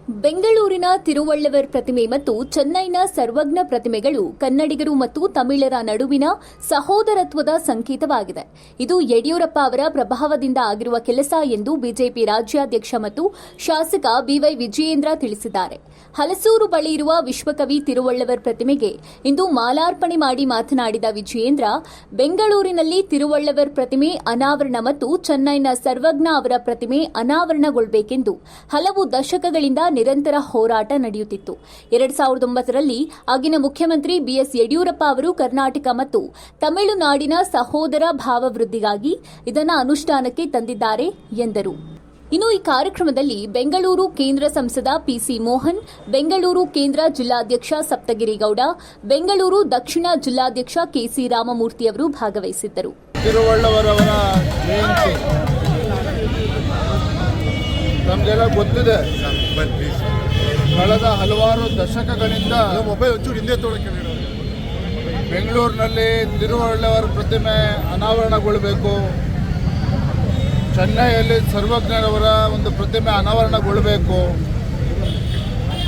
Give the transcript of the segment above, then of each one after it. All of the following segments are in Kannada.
ಬೆಂಗಳೂರಿನ ತಿರುವಳ್ಳವರ್ ಪ್ರತಿಮೆ ಮತ್ತು ಚೆನ್ನೈನ ಸರ್ವಜ್ಞ ಪ್ರತಿಮೆಗಳು ಕನ್ನಡಿಗರು ಮತ್ತು ತಮಿಳರ ನಡುವಿನ ಸಹೋದರತ್ವದ ಸಂಕೇತವಾಗಿದೆ. ಇದು ಯಡಿಯೂರಪ್ಪ ಅವರ ಪ್ರಭಾವದಿಂದ ಆಗಿರುವ ಕೆಲಸ ಎಂದು ಬಿಜೆಪಿ ರಾಜ್ಯಾಧ್ಯಕ್ಷ ಮತ್ತು ಶಾಸಕ ಬಿವೈ ವಿಜಯೇಂದ್ರ ತಿಳಿಸಿದ್ದಾರೆ. ಹಲಸೂರು ಬಳಿ ಇರುವ ವಿಶ್ವಕವಿ ತಿರುವಳ್ಳವರ್ ಪ್ರತಿಮೆಗೆ ಇಂದು ಮಾಲಾರ್ಪಣೆ ಮಾಡಿ ಮಾತನಾಡಿದ ವಿಜಯೇಂದ್ರ, ಬೆಂಗಳೂರಿನಲ್ಲಿ ತಿರುವಳ್ಳವರ್ ಪ್ರತಿಮೆ ಅನಾವರಣ ಮತ್ತು ಚೆನ್ನೈನ ಸರ್ವಜ್ಞ ಅವರ ಪ್ರತಿಮೆ ಅನಾವರಣಗೊಳ್ಳಬೇಕೆಂದು ಹಲವು ದಶಕಗಳಿಂದ ನಿರಂತರ ಹೋರಾಟ ನಡೆಯುತ್ತಿತ್ತು. 2009ರಲ್ಲಿ ಆಗಿನ ಮುಖ್ಯಮಂತ್ರಿ ಬಿಎಸ್ ಯಡಿಯೂರಪ್ಪ ಅವರು ಕರ್ನಾಟಕ ಮತ್ತು ತಮಿಳುನಾಡಿನ ಸಹೋದರ ಭಾವವೃದ್ಧಿಗಾಗಿ ಇದನ್ನು ಅನುಷ್ಠಾನಕ್ಕೆ ತಂದಿದ್ದಾರೆ ಎಂದರು. ಇನ್ನು ಈ ಕಾರ್ಯಕ್ರಮದಲ್ಲಿ ಬೆಂಗಳೂರು ಕೇಂದ್ರ ಸಂಸದ ಪಿಸಿ ಮೋಹನ್, ಬೆಂಗಳೂರು ಕೇಂದ್ರ ಜಿಲ್ಲಾಧ್ಯಕ್ಷ ಸಪ್ತಗಿರಿ ಗೌಡ, ಬೆಂಗಳೂರು ದಕ್ಷಿಣ ಜಿಲ್ಲಾಧ್ಯಕ್ಷ ಕೆಸಿ ರಾಮಮೂರ್ತಿ ಅವರು ಭಾಗವಹಿಸಿದ್ದರು. ತಿರುವಳ್ಳವರವರ ಜಯಂತಿ ನಮಗೆಲ್ಲ ಗೊತ್ತಿದೆ. ಕಳೆದ ಹಲವಾರು ದಶಕಗಳಿಂದ ಬೆಂಗಳೂರಿನಲ್ಲಿ ತಿರುವಳ್ಳವರ ಪ್ರತಿಮೆ ಅನಾವರಣಗೊಳ್ಳಬೇಕು, ಚೆನ್ನೈಯಲ್ಲಿ ಸರ್ವಜ್ಞರವರ ಒಂದು ಪ್ರತಿಮೆ ಅನಾವರಣಗೊಳ್ಳಬೇಕು,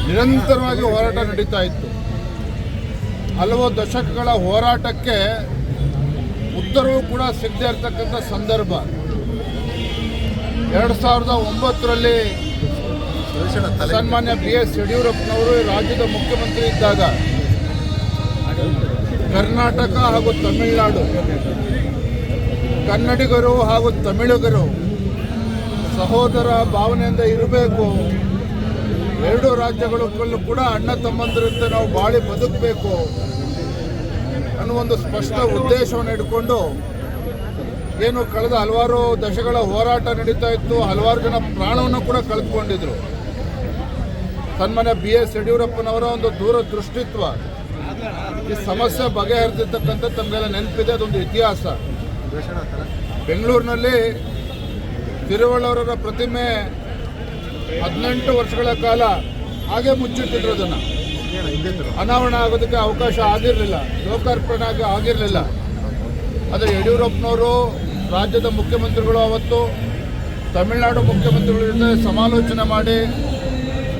ನಿರಂತರವಾಗಿ ಹೋರಾಟ ನಡೀತಾ ಇತ್ತು. ಹಲವು ದಶಕಗಳ ಹೋರಾಟಕ್ಕೆ ಉತ್ತರವೂ ಕೂಡ ಸಿಗದೇ ಇರತಕ್ಕಂಥ ಸಂದರ್ಭ 2009ರಲ್ಲಿ ಸನ್ಮಾನ್ಯ ಬಿಎಸ್ ಯಡಿಯೂರಪ್ಪನವರು ರಾಜ್ಯದ ಮುಖ್ಯಮಂತ್ರಿ ಇದ್ದಾಗ ಕರ್ನಾಟಕ ಹಾಗೂ ತಮಿಳುನಾಡು, ಕನ್ನಡಿಗರು ಹಾಗೂ ತಮಿಳಿಗರು ಸಹೋದರ ಭಾವನೆಯಿಂದ ಇರಬೇಕು, ಎರಡು ರಾಜ್ಯಗಳಲ್ಲೂ ಕೂಡ ಅಣ್ಣ ತಮ್ಮಂದಿರಂತೆ ನಾವು ಬಾಳಿ ಬದುಕಬೇಕು ಅನ್ನೋ ಒಂದು ಸ್ಪಷ್ಟ ಉದ್ದೇಶವನ್ನು ಇಟ್ಕೊಂಡು ಏನು ಕಳೆದ ಹಲವಾರು ದಶಕಗಳ ಹೋರಾಟ ನಡೀತಾ ಇತ್ತು. ಹಲವಾರು ಜನ ಪ್ರಾಣವನ್ನು ಕೂಡ ಕಳೆದುಕೊಂಡಿದ್ರು. ಸನ್ಮಾನ್ಯ ಬಿ ಎಸ್ ಯಡಿಯೂರಪ್ಪನವರ ಒಂದು ದೂರದೃಷ್ಟಿತ್ವ, ಈ ಸಮಸ್ಯೆ ಬಗೆಹರಿದಿರ್ತಕ್ಕಂಥ ತಮಗೆಲ್ಲ ನೆನಪಿದೆ. ಅದೊಂದು ಇತಿಹಾಸ. ಬೆಂಗಳೂರಿನಲ್ಲಿ ತಿರುವಳ್ಳವರ ಪ್ರತಿಮೆ 18 ವರ್ಷಗಳ ಕಾಲ ಹಾಗೆ ಮುಚ್ಚಿಟ್ಟಿದ್ರು. ಅದನ್ನು ಅನಾವರಣ ಆಗೋದಕ್ಕೆ ಅವಕಾಶ ಆಗಿರಲಿಲ್ಲ, ಲೋಕಾರ್ಪಣೆ ಆಗಿರಲಿಲ್ಲ. ಆದರೆ ಯಡಿಯೂರಪ್ಪನವರು ರಾಜ್ಯದ ಮುಖ್ಯಮಂತ್ರಿಗಳು ಅವತ್ತು ತಮಿಳುನಾಡು ಮುಖ್ಯಮಂತ್ರಿಗಳ ಜೊತೆ ಸಮಾಲೋಚನೆ ಮಾಡಿ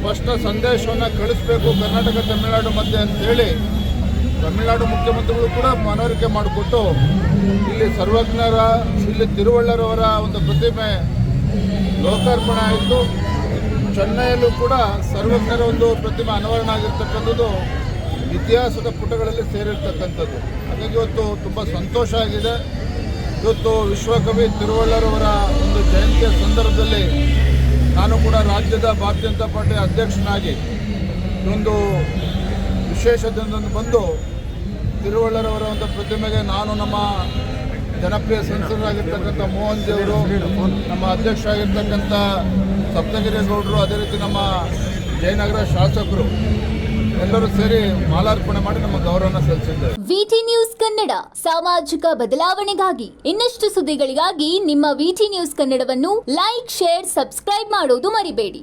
ಸ್ಪಷ್ಟ ಸಂದೇಶವನ್ನು ಕಳಿಸಬೇಕು ಕರ್ನಾಟಕ ತಮಿಳುನಾಡು ಮಧ್ಯೆ ಅಂತೇಳಿ ತಮಿಳುನಾಡು ಮುಖ್ಯಮಂತ್ರಿಗಳು ಕೂಡ ಮನವರಿಕೆ ಮಾಡಿಕೊಟ್ಟು ಇಲ್ಲಿ ಸರ್ವಜ್ಞರ, ಇಲ್ಲಿ ತಿರುವಳ್ಳರವರ ಒಂದು ಪ್ರತಿಮೆ ಲೋಕಾರ್ಪಣೆ ಆಯಿತು. ಚೆನ್ನೈಯಲ್ಲೂ ಕೂಡ ಸರ್ವಜ್ಞರ ಒಂದು ಪ್ರತಿಮೆ ಅನಾವರಣ ಆಗಿರ್ತಕ್ಕಂಥದ್ದು ಇತಿಹಾಸದ ಪುಟಗಳಲ್ಲಿ ಸೇರಿರ್ತಕ್ಕಂಥದ್ದು. ಹಾಗಾಗಿ ಇವತ್ತು ತುಂಬ ಸಂತೋಷ ಆಗಿದೆ. ಇವತ್ತು ವಿಶ್ವಕವಿ ತಿರುವಳ್ಳರವರ ಒಂದು ಜಯಂತಿಯ ಸಂದರ್ಭದಲ್ಲಿ ನಾನು ಕೂಡ ರಾಜ್ಯದ ಭಾರತೀಯ ಜನತಾ ಪಾರ್ಟಿ ಅಧ್ಯಕ್ಷನಾಗಿ ಒಂದು ವಿಶೇಷ ದಿನದಂದು ಬಂದು ತಿರುವಳ್ಳರವರ ಒಂದು ಪ್ರತಿಮೆಗೆ ನಾನು ನಮ್ಮ ಜನಪ್ರಿಯ ಸಂಸದರಾಗಿರ್ತಕ್ಕಂಥ ಮೋಹನ್ ದೇವರು, ನಮ್ಮ ಅಧ್ಯಕ್ಷ ಆಗಿರ್ತಕ್ಕಂಥ ಸಪ್ತಗಿರಿ ಗೌಡರು, ಅದೇ ರೀತಿ ನಮ್ಮ ಜಯನಗರ ಶಾಸಕರು ಎಲ್ಲರೂ ಸೇರಿ ಮಾಲಾರ್ಪಣೆ ಮಾಡಿ ನಮ್ಮ ಗೌರವನ ಸಲ್ಲಿಸಿದ್ದಾರೆ. ವಿಟಿ ನ್ಯೂಸ್ ಕನ್ನಡ ಸಾಮಾಜಿಕ ಬದಲಾವಣೆಗಾಗಿ ಇನ್ನಷ್ಟು ಸುದ್ದಿಗಳಿಗಾಗಿ ನಿಮ್ಮ ವಿಟಿ ನ್ಯೂಸ್ ಕನ್ನಡವನ್ನು ಲೈಕ್, ಶೇರ್, ಸಬ್ಸ್ಕ್ರೈಬ್ ಮಾಡೋದು ಮರಿಬೇಡಿ.